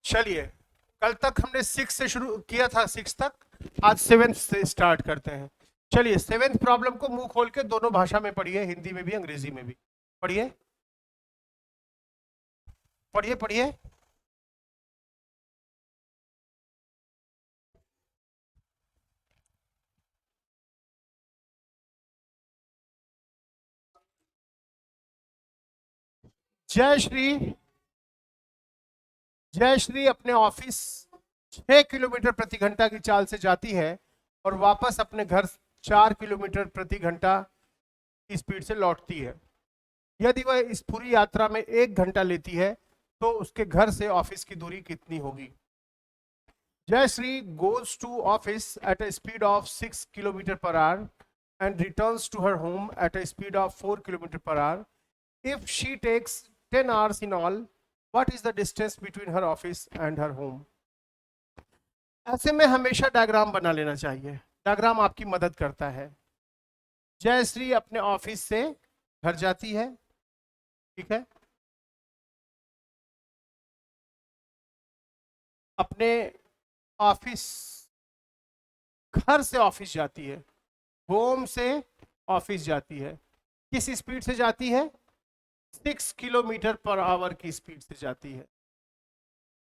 चलिए, कल तक हमने 6 से शुरू किया था, 6 तक, आज 7 से स्टार्ट करते हैं। चलिए, 7th प्रॉब्लम को मुंह खोल के दोनों भाषा में पढ़िए, हिंदी में भी अंग्रेजी में भी पढ़िए। पढ़िए पढ़िए। जय श्री अपने ऑफिस 6 किलोमीटर प्रति घंटा की चाल से जाती है और वापस अपने घर 4 किलोमीटर प्रति घंटा की स्पीड से लौटती है। यदि वह इस पूरी यात्रा में 1 घंटा लेती है तो उसके घर से ऑफिस की दूरी कितनी होगी? Jayashree goes to office at a speed of 6 km per hour and returns to her home at a speed of 4 km per hour. If she takes 10 hours in all, what is the distance between her office and her home? ऐसे में हमेशा diagram बना लेना चाहिए, diagram आपकी मदद करता है। जयश्री अपने ऑफिस से घर जाती है, ठीक है, अपने ऑफिस, घर से ऑफिस जाती है, होम से ऑफिस जाती है। किस स्पीड से जाती है? 6 किलोमीटर पर आवर की स्पीड से जाती है।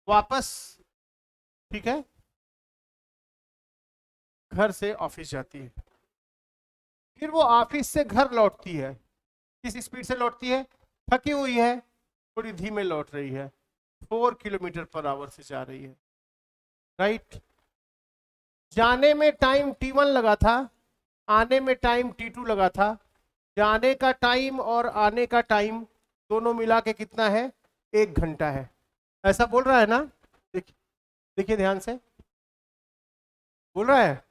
वापस, ठीक है, घर से ऑफिस जाती है। फिर वो ऑफिस से घर लौटती है। किस स्पीड से लौटती है? थकी हुई है, थोड़ी धीमे लौट रही है, 4 किलोमीटर पर आवर से जा रही है, राइट। जाने में टाइम t1 लगा था, आने में टाइम t2 लगा था। जाने का टाइम और आने का टाइम दोनों मिला के कितना है? 1 घंटा है। ऐसा बोल रहा है ना? देखिए, देखिए ध्यान से, बोल रहा है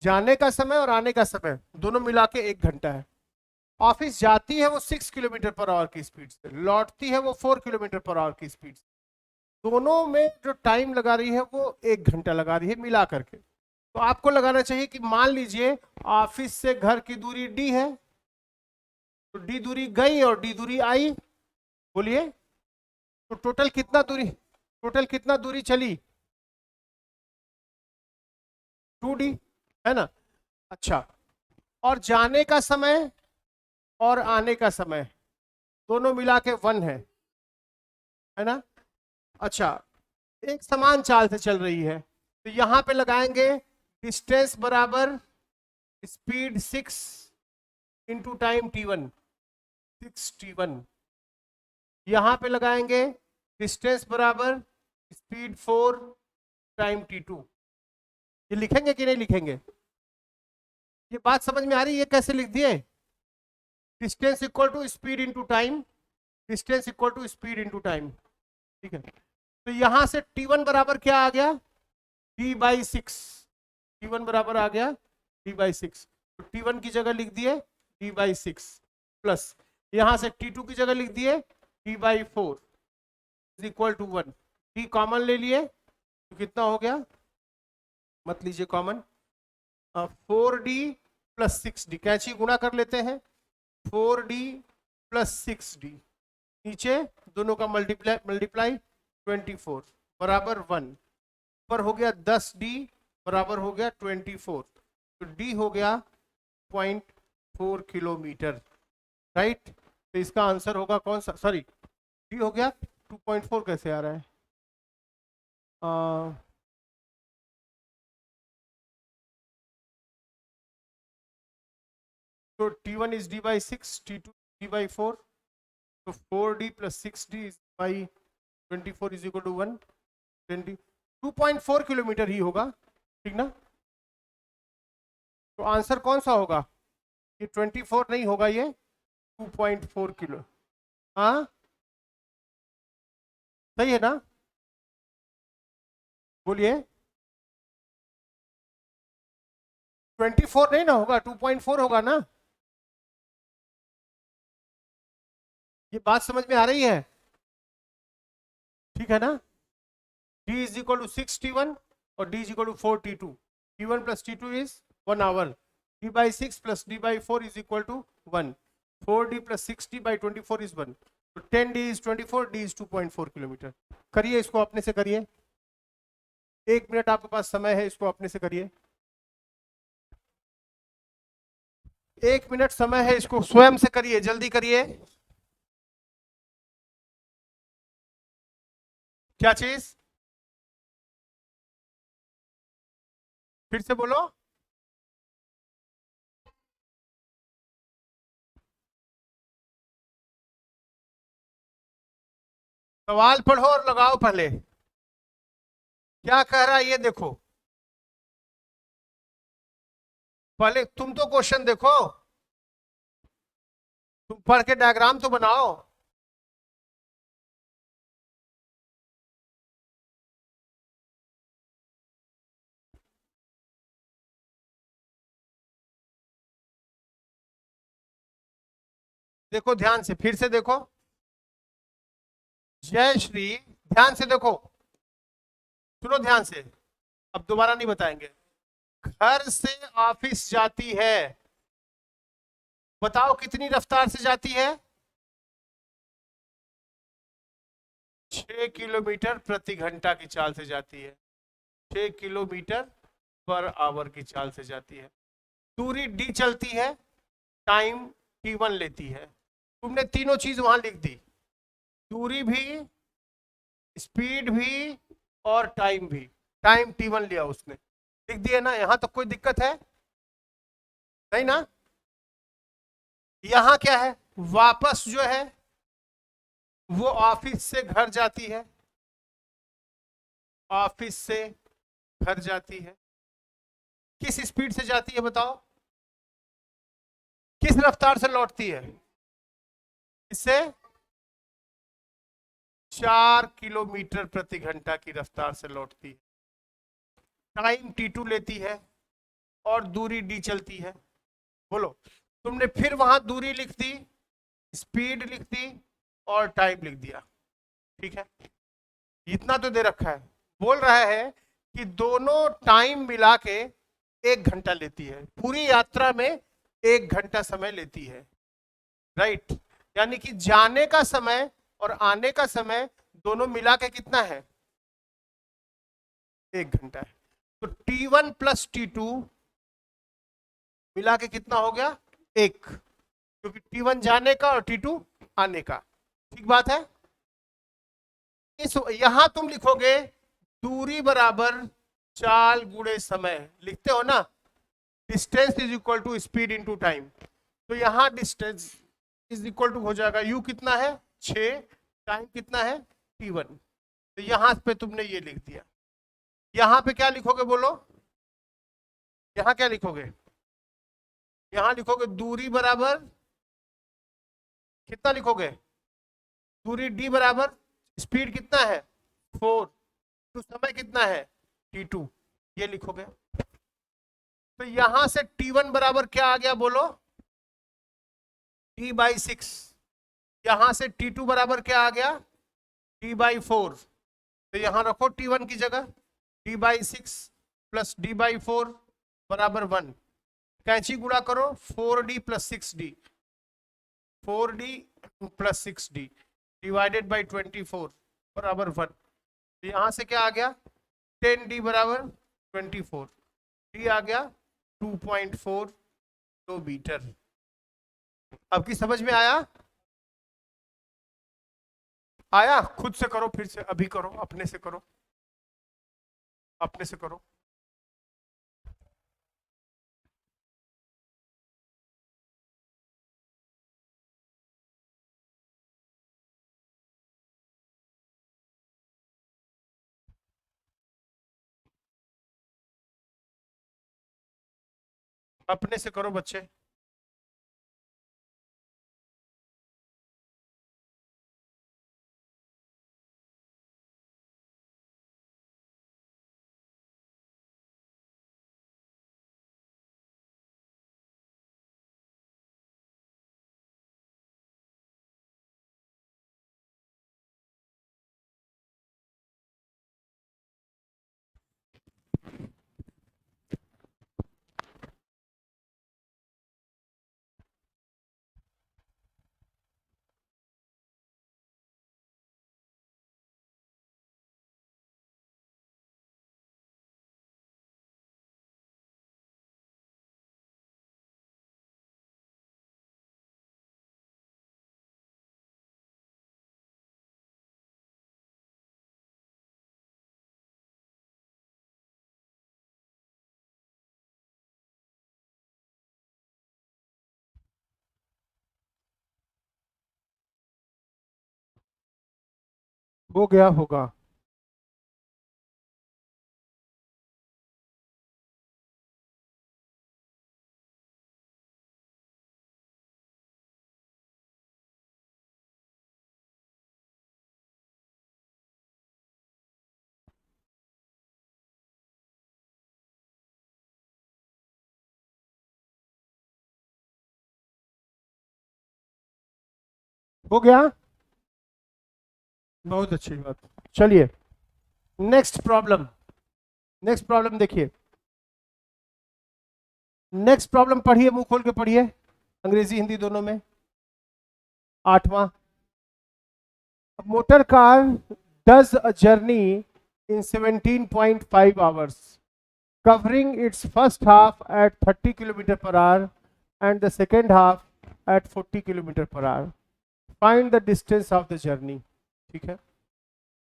जाने का समय और आने का समय दोनों मिला के 1 घंटा है। ऑफिस जाती है वो 6 किलोमीटर पर आवर की स्पीड से, लौटती है वो 4 किलोमीटर पर आवर की स्पीड से। दोनों में जो टाइम लगा रही है वो 1 घंटा लगा रही है मिला करके। तो आपको लगाना चाहिए कि मान लीजिए ऑफिस से घर की दूरी d है, तो d दूरी गई और d दूरी आई। बोलिए, तो टोटल कितना दूरी चली? 2d, है ना? अच्छा, और जाने का समय और आने का समय दोनों मिला के 1 है ना? अच्छा, एक समान चाल से चल रही है, तो यहां पे लगाएंगे डिस्टेंस बराबर speed 6 into time t1, 6t1। यहां पे लगाएंगे डिस्टेंस बराबर स्पीड 4 टाइम t2। ये लिखेंगे कि नहीं लिखेंगे? ये बात समझ में आ रही है? ये कैसे लिख दिए? Distance equal to speed into time, distance equal to speed into time, ठीक है। तो यहां से t1 बराबर क्या आ गया? d/6। t1 बराबर आ गया d/6, तो t1 की जगह लिख दिए d/6 प्लस यहां से t2 की जगह लिख दिए d/4 is equal to 1। d common ले लिए तो कितना हो गया? मत लीजिए कॉमन, 4d प्लस 6d, कैंची गुणा कर लेते हैं, 4d प्लस 6d, नीचे दोनों का मल्टीप्लाई 24 बराबर 1, पर हो गया 10d बराबर हो गया 24, तो d हो गया 0.4 किलोमीटर, राइट। तो इसका आंसर होगा कौन सा? सॉरी, d हो गया 2.4, कैसे आ रहा है? तो t1 is d/6, t2 d/4, तो 4d plus 6d is by 24 is equal to 1, 20, 2.4 kilometre ही होगा, ठीक ना? तो आंसर कौन सा होगा? ये 24 नहीं होगा, ये 2.4 किलो। हाँ, सही है ना? बोलिए, 24 नहीं ना होगा, 2.4 होगा ना? ये बात समझ में आ रही है? ठीक है ना? d is equal to 6t1 और d is equal to 4t2, t1 plus t2 is 1 hour, d/6 plus d/4 is equal to 1, 4d plus 6d by 24 is 1। तो 10d is 24, d is 2.4 kilometre. करिए इसको अपने से करिए, 1 minute आपके पास समय है, इसको अपने से करिए। 1 मिनट समय है, इसको स्वयं से करिए, जल्दी करिए। क्या चीज? फिर से बोलो। सवाल पढ़ो और लगाओ पहले, क्या कह रहा है ये देखो। पहले तुम तो क्वेश्चन देखो, तुम पढ़ के डायग्राम तो बनाओ। देखो ध्यान से, फिर से देखो। जय श्री, ध्यान से देखो, सुनो ध्यान से, अब दोबारा नहीं बताएंगे। घर से ऑफिस जाती है, बताओ कितनी रफ्तार से जाती है? 6 किलोमीटर प्रति घंटा की चाल से जाती है। 6 किलोमीटर पर आवर की चाल से जाती है। दूरी डी चलती है, टाइम T1 लेती है। तुमने तीनों चीज वहां लिख दी, दूरी भी, स्पीड भी और टाइम भी। टाइम T1 लिया उसने, लिख दिया ना। यहां तक कोई दिक्कत है? नहीं ना? यहां क्या है, वापस जो है वो ऑफिस से घर जाती है, ऑफिस से घर जाती है। किस स्पीड से जाती है बताओ? किस रफ्तार से लौटती है? इससे 4 किलोमीटर प्रति घंटा की रफ्तार से लौटती है। टाइम T2 लेती है और दूरी डी चलती है। बोलो, तुमने फिर वहां दूरी लिख दी, स्पीड लिख दी और टाइम लिख दिया, ठीक है? इतना तो दे रखा है। बोल रहा है कि दोनों टाइम मिला के 1 घंटा लेती है, पूरी यात्रा में 1 घंटा समय लेती है, राइट? यानी कि जाने का समय और आने का समय दोनों मिला के कितना है? 1 घंटा है। तो T1 प्लस T2 मिला के कितना हो गया? 1, क्योंकि T1 जाने का और T2 आने का। ठीक बात है? इस यहां तुम लिखोगे दूरी बराबर चाल गुणे समय, लिखते हो ना? Distance is equal to speed into time. तो यहां डिस्टेंस इज इक्वल टू हो जाएगा, u कितना है? 6, टाइम कितना है? T1। तो यहां पे तुमने ये लिख दिया। यहां पे क्या लिखोगे बोलो? यहां क्या लिखोगे? यहां लिखोगे दूरी बराबर कितना लिखोगे? दूरी d बराबर स्पीड कितना है? 4, तो समय कितना है? T2, ये लिखोगे। तो यहां से T1 बराबर क्या आ गया बोलो? T/6। यहां से T2 बराबर क्या आ गया? T/4। तो यहां रखो T1 की जगह, D/6 प्लस D/4 बराबर 1। कैंची गुणा करो, 4D plus 6D, 4D plus 6D divided by 24 बराबर 1। तो यहां से क्या आ गया? 10D बराबर 24, D आ गया 2.4 किलोमीटर। अब की समझ में आया? आया? खुद से करो, फिर से अभी करो, अपने से करो, अपने से करो। अपने से करो बच्चे। हो गया होगा। हो गया, बहुत अच्छी बात। चलिए नेक्स्ट प्रॉब्लम, नेक्स्ट प्रॉब्लम देखिए। नेक्स्ट प्रॉब्लम पढ़िए, मुंह खोल के पढ़िए, अंग्रेजी हिंदी दोनों में। 8वां, motor car does a journey in 17.5 hours, covering its first half at 30 km per hour and the second half at 40 km per hour. Find the distance of the journey. ठीक है,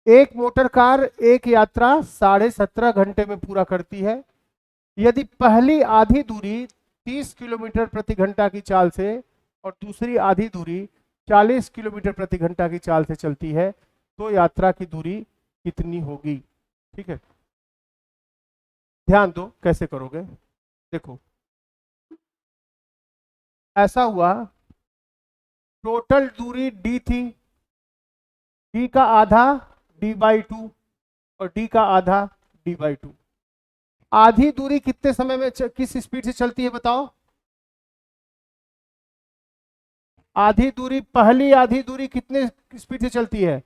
एक मोटर कार एक यात्रा 17.5 घंटे में पूरा करती है। यदि पहली आधी दूरी 30 किलोमीटर प्रति घंटा की चाल से और दूसरी आधी दूरी 40 किलोमीटर प्रति घंटा की चाल से चलती है तो यात्रा की दूरी कितनी होगी। ठीक है, ध्यान दो कैसे करोगे। देखो ऐसा हुआ, टोटल दूरी d थी, d का आधा d/2 और d का आधा d/2। आधी दूरी कितने समय में किस स्पीड से चलती है बताओ। आधी दूरी, पहली आधी दूरी कितने स्पीड से चलती है,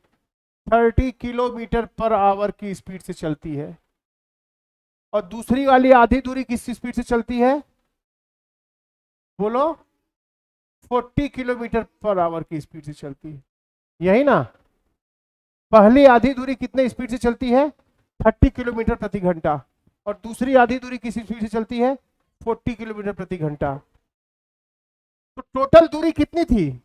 30 किलोमीटर पर आवर की स्पीड से चलती है। और दूसरी वाली आधी दूरी किस स्पीड से चलती है, बोलो, 40 किलोमीटर पर आवर की स्पीड से चलती है, यही ना। पहली आधी दूरी कितने स्पीड से चलती है, 30 किलोमीटर प्रति घंटा, और दूसरी आधी दूरी किस स्पीड से चलती है, 40 किलोमीटर प्रति घंटा। तो टोटल दूरी कितनी थी,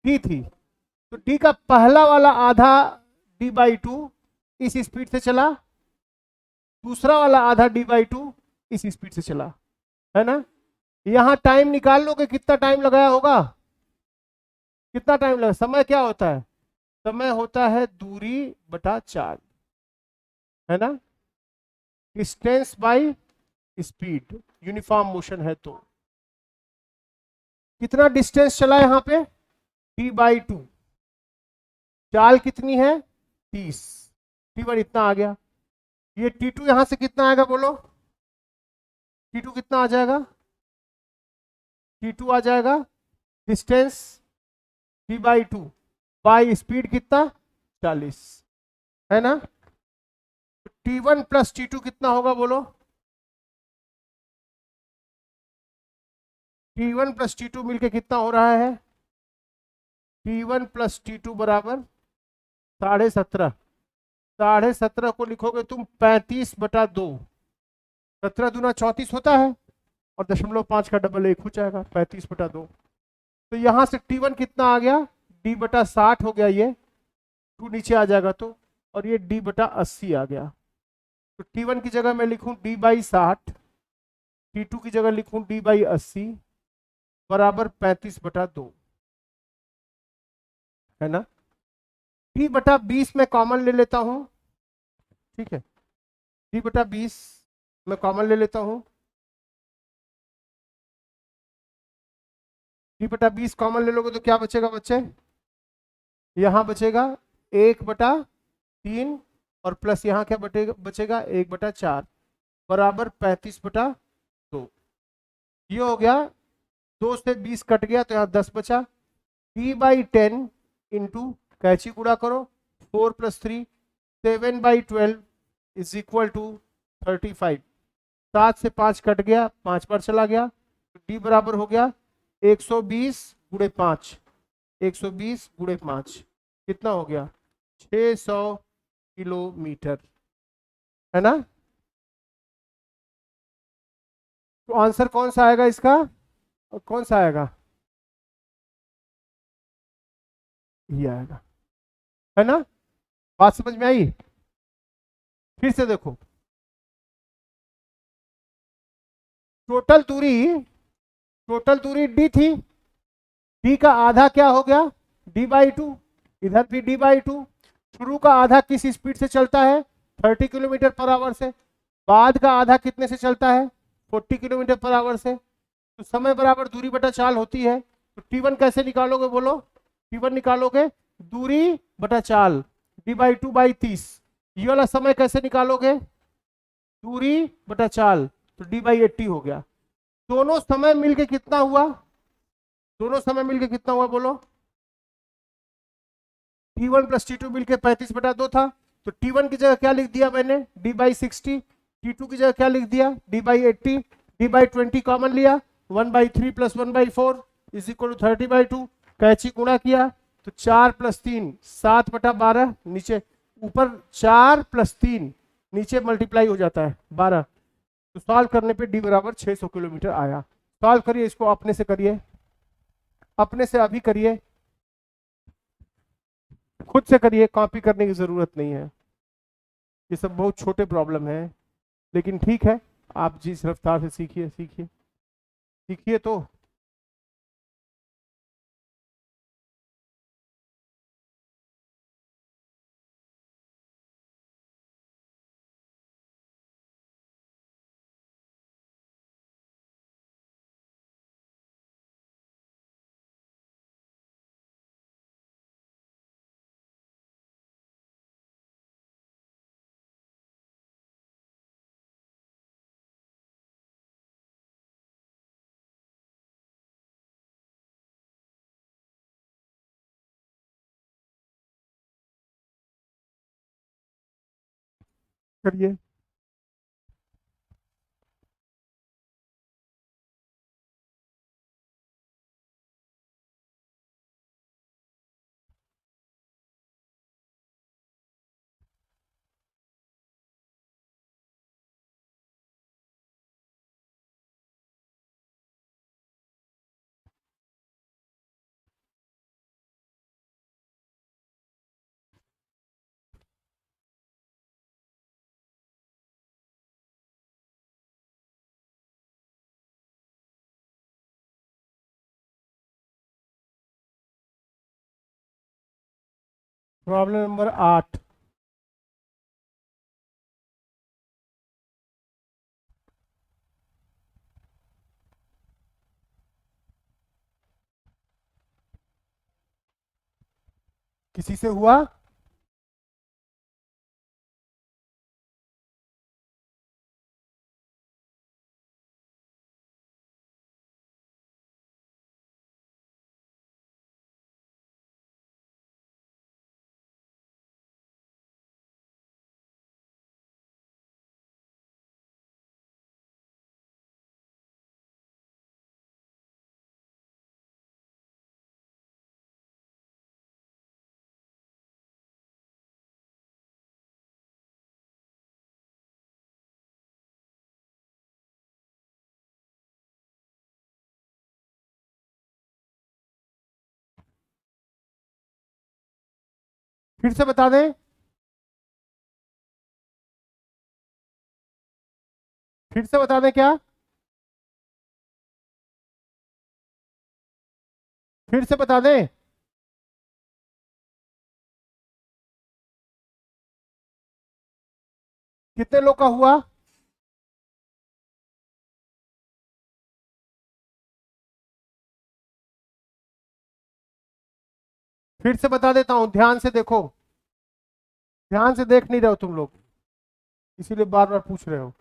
d थी। तो d का पहला वाला आधा d/2 इस स्पीड से चला, दूसरा वाला आधा d/2 इस स्पीड से चला, है ना। यहां टाइम निकाल लोगे, कितना टाइम लगाया होगा, कितना टाइम लगा। समय क्या होता है, समय होता है दूरी बटा चाल, है ना, distance by speed, uniform motion है तो। कितना डिस्टेंस चला यहां पे, d/2, चाल कितनी है 30, t1 इतना आ गया। ये t2 यहां से कितना आएगा बोलो, t2 कितना आ जाएगा, t2 आ जाएगा डिस्टेंस d/2 बाई स्पीड कितना 40, है ना। t1 प्लस t2 कितना होगा बोलो, t1 प्लस t2 मिलके कितना हो रहा है, t1 प्लस t2 बराबर 17.5। 17.5 को लिखोगे तुम 35/2, 17 दूना 34 होता है और 0.5 का डबल 1 हो जाएगा, 35/2। तो यहां से t1 कितना आ गया, d/60 हो गया, ये 2 नीचे आ जाएगा तो, और ये d/80 आ गया। तो t1 की जगह मैं लिखूं d/60, t2 की जगह लिखूं d/80 बराबर 35/2, है ना। d/20 में कॉमन ले लेता हूं, ठीक है, d/20 मैं कॉमन ले लेता हूं, d/20 कॉमन ले लोगे तो क्या बचेगा बच्चे, यहां बचेगा 1/3 और प्लस यहां क्या बचेगा 1/4 बराबर 35/2। ये हो गया, 2 से 20 कट गया तो यहाँ 10 बचा। d/10 इंटू कैची गुणा करो, 4 + 3 7/12 इज इक्वल टू 35। 7 से 5 कट गया, 5 बार चला गया, d बराबर हो गया 120 × 5, 120 × 5 कितना हो गया 600 किलोमीटर, है ना। तो आंसर कौन सा आएगा इसका, कौन सा आएगा, ये आएगा, है ना। बात समझ में आई, फिर से देखो, टोटल दूरी d थी, d का आधा क्या हो गया d/2, इधर भी d/2, शुरू का आधा किस स्पीड से चलता है? 30 किलोमीटर पर आवर से। बाद का आधा कितने से चलता है? 40 किलोमीटर पर आवर से। तो समय बराबर दूरी बटा चाल होती है। तो T1 कैसे निकालोगे बोलो? T1 निकालोगे दूरी बटा चाल D/2/30। ये वाला समय कैसे निकालोगे? दूरी बटा चाल, तो D/80 हो गया। दोनों समय मिलके कितना हुआ? दोनों समय मिलके कितना हुआ बोलो? T1 प्लस T2 मिलके 35/2 था। तो T1 की जगह क्या लिख दिया मैंने? D/60। T2 की जगह क्या लिख दिया? D/80। D/20 कॉमन लिया, 1/3 प्लस 1/4 इज इक्वल टू 30/2। कैची गुणा किया तो 4 प्लस 3 7/12, नीचे ऊपर 4 प्लस 3 नीचे मल्टीप्लाई हो जाता है 12। तो सॉल्व करने पे D बराबर 600 किलोमीटर आया। सॉल्व करिए इसको, अपने से करिए, अपने से अभी करिए, खुद से करिए, कॉपी करने की जरूरत नहीं है। ये सब बहुत छोटे प्रॉब्लम है, लेकिन ठीक है, आप जिस रफ्तार से सीखिए सीखिए सीखिए तो। करिए। Problem number 8। किसी से हुआ? फिर से बता दें? फिर से बता दें क्या? फिर से बता दें? कितने लोग का हुआ? फिर से बता देता हूं, ध्यान से देखो। ध्यान से देख नहीं रहे हो तुम लोग, इसीलिए बार बार पूछ रहे हो।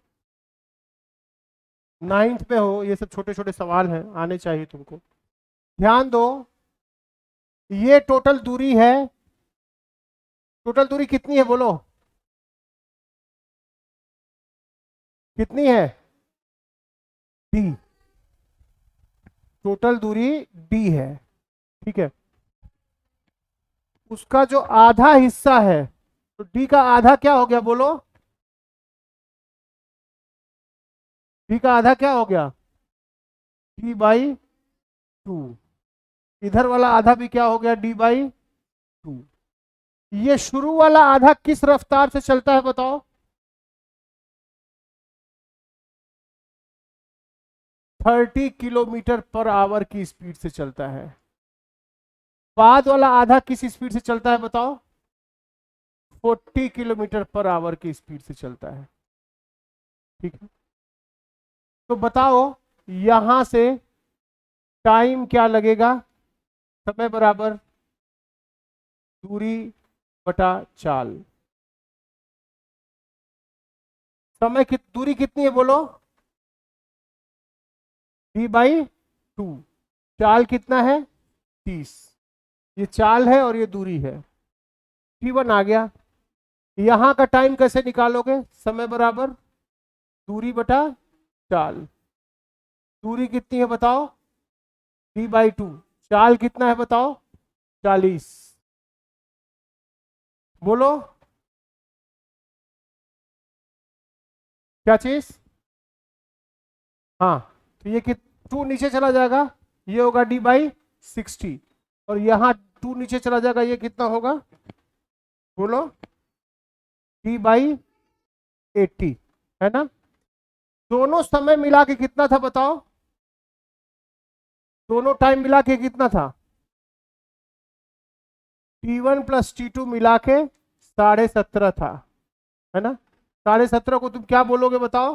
9th में हो, ये सब छोटे छोटे सवाल हैं, आने चाहिए तुमको। ध्यान दो, ये टोटल दूरी है। टोटल दूरी कितनी है बोलो? कितनी है? डी। टोटल दूरी डी है, ठीक है। उसका जो आधा हिस्सा है, तो डी का आधा क्या हो गया बोलो? डी का आधा क्या हो गया? D/2। इधर वाला आधा भी क्या हो गया? D/2। ये शुरू वाला आधा किस रफ्तार से चलता है बताओ? 30 किलोमीटर पर आवर की स्पीड से चलता है। बाद वाला आधा किस स्पीड से चलता है बताओ? 40 किलोमीटर पर आवर की स्पीड से चलता है। ठीक है, तो बताओ यहां से टाइम क्या लगेगा? समय बराबर दूरी बटा चाल। समय की दूरी कितनी है बोलो? v/2। चाल कितना है? 30। ये चाल है और ये दूरी है। t1 आ गया। यहां का टाइम कैसे निकालोगे? समय बराबर दूरी बटा चाल। दूरी कितनी है बताओ? v/2। चाल कितना है बताओ? 40। बोलो क्या चीज? हाँ, तो ये कि 2 नीचे चला जाएगा, ये होगा d/60। और यहां 2 नीचे चला जाएगा, ये कितना होगा बोलो? d/80, है ना? दोनों समय मिला के कितना था बताओ? दोनों टाइम मिला के कितना था? t1 प्लस t2 मिला के 17.5 था, है ना? 17.5 को तुम क्या बोलोगे बताओ?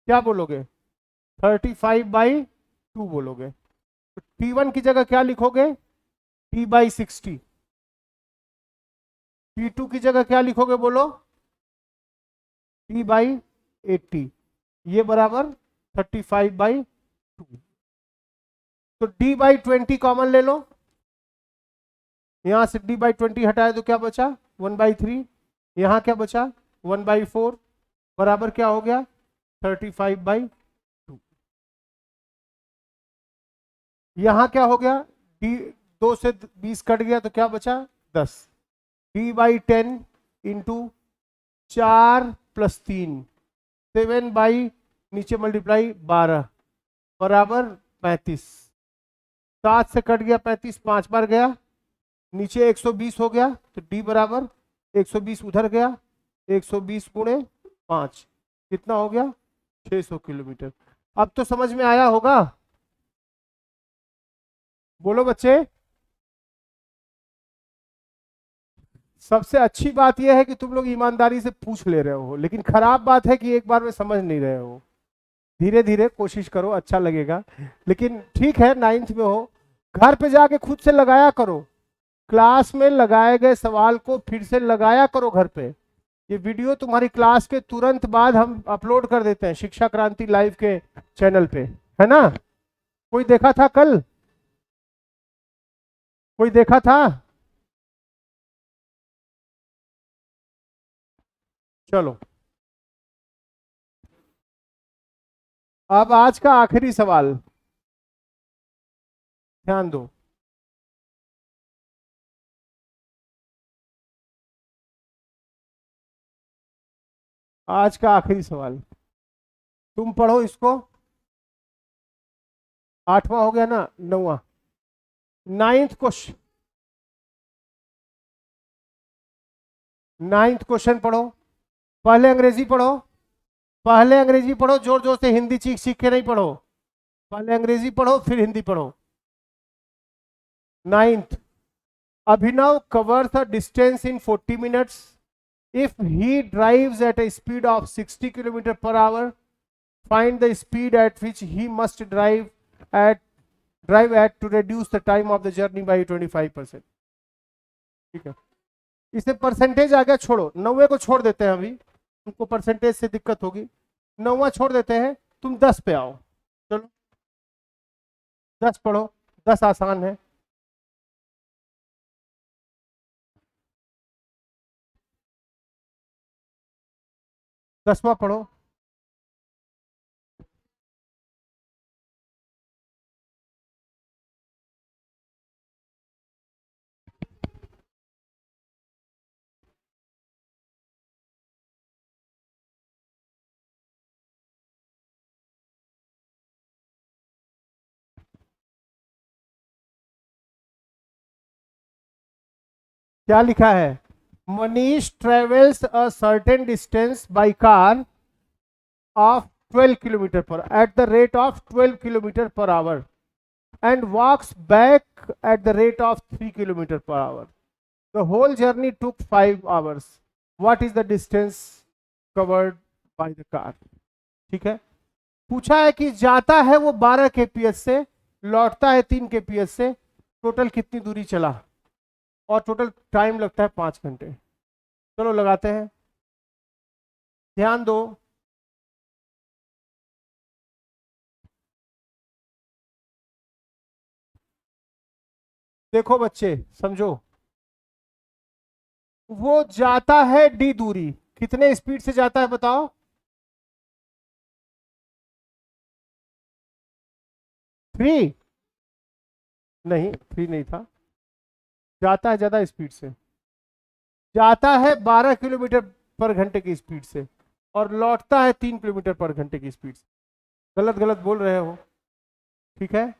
क्या बोलोगे? 35/2 बोलोगे। तो t1 की जगह क्या लिखोगे? t/60। t2 की जगह क्या लिखोगे बोलो? t/80। ये बराबर 35/2। तो d/20 कॉमन ले लो। यहां से d/20 हटाए तो क्या बचा? 1/3। यहां क्या बचा? 1/4। बराबर क्या हो गया? 35/2। यहां क्या हो गया? d 2 से 20 कट गया तो क्या बचा? 10। d/10 इंटू 4 + 3, 7 नीचे मल्टीप्लाई 12 बराबर 35। 7 से कट गया 35, 5 बार गया, नीचे 120 हो गया, तो d बराबर 120 उधर गया, 120 गुणे 5 कितना हो गया? 600 किलोमीटर। अब तो समझ में आया होगा? बोलो बच्चे। सबसे अच्छी बात यह है कि तुम लोग ईमानदारी से पूछ ले रहे हो, लेकिन खराब बात है कि एक बार में समझ नहीं रहे हो। धीरे धीरे कोशिश करो, अच्छा लगेगा। लेकिन ठीक है, 9th में हो, घर पे जाके खुद से लगाया करो। क्लास में लगाए गए सवाल को फिर से लगाया करो घर पे। ये वीडियो तुम्हारी क्लास के तुरंत बाद हम अपलोड कर देते हैं शिक्षा क्रांति लाइव के चैनल पे, है ना? कोई देखा था कल? कोई देखा था? चलो, अब आज का आखिरी सवाल ध्यान दो। आज का आखिरी सवाल, तुम पढ़ो इसको। 8वां हो गया ना? 9वां। 9th क्वेश्चन, 9th क्वेश्चन पढ़ो। पहले अंग्रेजी पढ़ो, पहले अंग्रेजी पढ़ो, जोर जोर से हिंदी चीख चीख के नहीं पढ़ो। पहले अंग्रेजी पढ़ो फिर हिंदी पढ़ो। 9th, Abhinav covers a distance in 40 minutes. If he drives at a speed of 60 km per hour, find the speed at which he must drive at to reduce the time of the journey by 25%. ठीक है, इसे percentage आ गया, छोड़ो। 9वें को छोड़ देते हैं, अभी तुमको परसेंटेज से दिक्कत होगी। 9वां छोड़ देते हैं, तुम 10 पे आओ। चलो 10 पढ़ो, 10 आसान है। दसवां पढ़ो। क्या लिखा है? Manish travels a certain distance by car of 12 kilometer per at the rate of 12 kilometer per hour and walks back at the rate of 3 kilometer per hour. The whole journey took 5 hours, what is the distance covered by the car. ठीक है, पूछा है कि जाता है वो 12 kps से, लौटता है 3 kps से, टोटल कितनी दूरी चला, और टोटल टाइम लगता है 5 घंटे। चलो लगाते हैं, ध्यान दो। देखो बच्चे समझो, वो जाता है d दूरी, कितने स्पीड से जाता है बताओ। थ्री, नहीं थ्री नहीं था, जाता है ज्यादा स्पीड से, जाता है 12 किलोमीटर पर घंटे की स्पीड से, और लौटता है 3 किलोमीटर पर घंटे की स्पीड से। गलत गलत बोल रहे हो, ठीक है।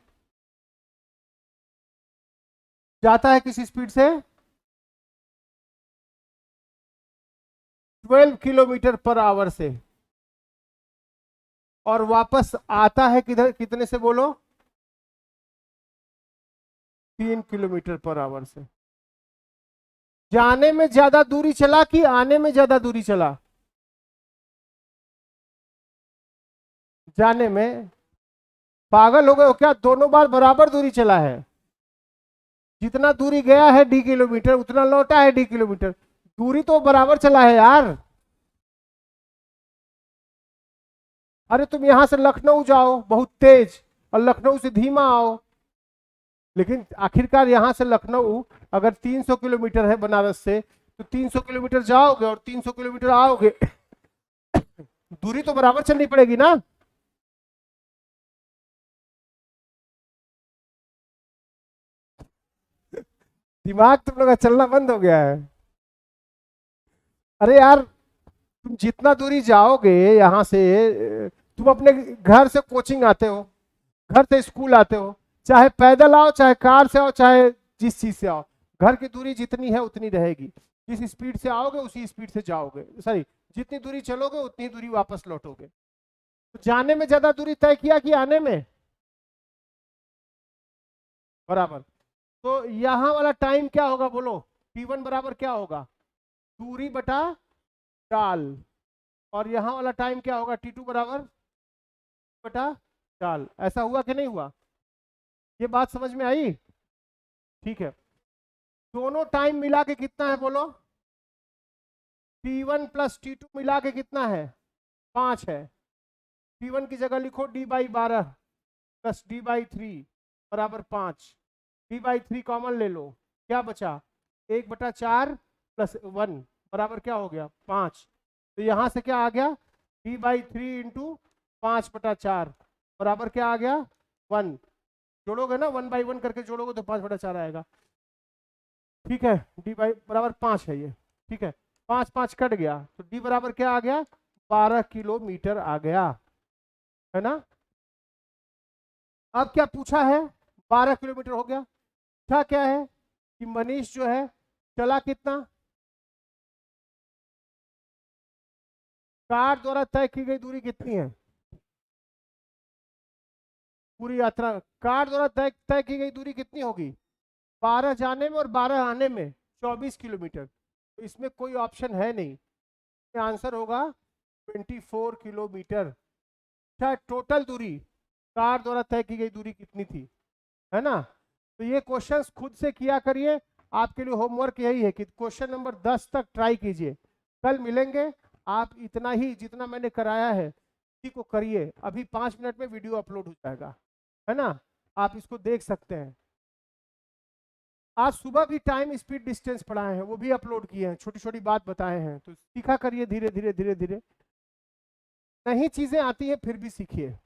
जाता है किस स्पीड से, 12 किलोमीटर पर आवर से, और वापस आता है किधर, कितने से बोलो, 3 किलोमीटर पर आवर से। जाने में ज्यादा दूरी चला कि आने में ज्यादा दूरी चला, जाने में। पागल हो गए हो क्या, दोनों बार बराबर दूरी चला है, जितना दूरी गया है d किलोमीटर, उतना लौटा है d किलोमीटर, दूरी तो बराबर चला है यार। अरे तुम यहां से लखनऊ जाओ बहुत तेज, और लखनऊ से धीमा आओ, लेकिन आखिरकार यहां से लखनऊ अगर 300 किलोमीटर है बनारस से, तो 300 किलोमीटर जाओगे और 300 किलोमीटर आओगे, दूरी तो बराबर चलनी पड़ेगी ना। दिमाग तुम लोग का चलना बंद हो गया है। अरे यार, तुम जितना दूरी जाओगे यहां से, तुम अपने घर से कोचिंग आते हो, घर से स्कूल आते हो, चाहे पैदल आओ चाहे कार से आओ चाहे जिस चीज से आओ, घर की दूरी जितनी है उतनी रहेगी। जिस स्पीड से आओगे उसी स्पीड से जाओगे, सॉरी जितनी दूरी चलोगे उतनी दूरी वापस लौटोगे। तो जाने में ज्यादा दूरी तय किया कि आने में, बराबर। तो यहां वाला टाइम क्या होगा बोलो, T1 बराबर क्या होगा, दूरी बटा चाल, और यहां वाला टाइम क्या होगा, T2 बराबर बटा चाल। ऐसा हुआ कि नहीं हुआ, ये बात समझ में आई। ठीक है, दोनों टाइम मिला के कितना है बोलो, T1 प्लस T2 मिला के कितना है, 5 है। T1 की जगह लिखो d/12 प्लस d/3 बराबर 5, d/3 कॉमन ले लो, क्या बचा, 1/4 प्लस 1 बराबर क्या हो गया, 5। तो यहां से क्या आ गया, d/3 इंटू 5/4 बराबर क्या आ गया, 1। जोड़ोगे ना 1/1 करके जोड़ोगे तो 5/4 आएगा। ठीक है, d बराबर 5 है ये, ठीक है, 5 5 कट गया, तो d बराबर क्या आ गया, 12 किलोमीटर आ गया, है ना। अब क्या पूछा है, 12 किलोमीटर हो गया। पूछा क्या है कि मनीष जो है चला कितना, कार द्वारा तय की गई दूरी कितनी है, पूरी यात्रा कार द्वारा तय की गई दूरी कितनी होगी, 12 जाने में और 12 आने में 24 किलोमीटर। तो इसमें कोई ऑप्शन है नहीं, आंसर होगा 24 किलोमीटर। अच्छा, टोटल दूरी कार द्वारा तय की गई दूरी कितनी थी, है ना। तो ये क्वेश्चंस खुद से किया करिए, आपके लिए होमवर्क यही है कि क्वेश्चन नंबर 10 तक ट्राई कीजिए। कल मिलेंगे, आप इतना ही जितना मैंने कराया है इसी को करिए। अभी 5 मिनट में वीडियो अपलोड हो जाएगा, है ना, आप इसको देख सकते हैं। आज सुबह भी टाइम स्पीड डिस्टेंस पढ़ाए हैं, वो भी अपलोड किए हैं, छोटी छोटी बात बताए हैं, तो सीखा करिए धीरे धीरे धीरे धीरे। नहीं चीजें आती हैं फिर भी सीखिए।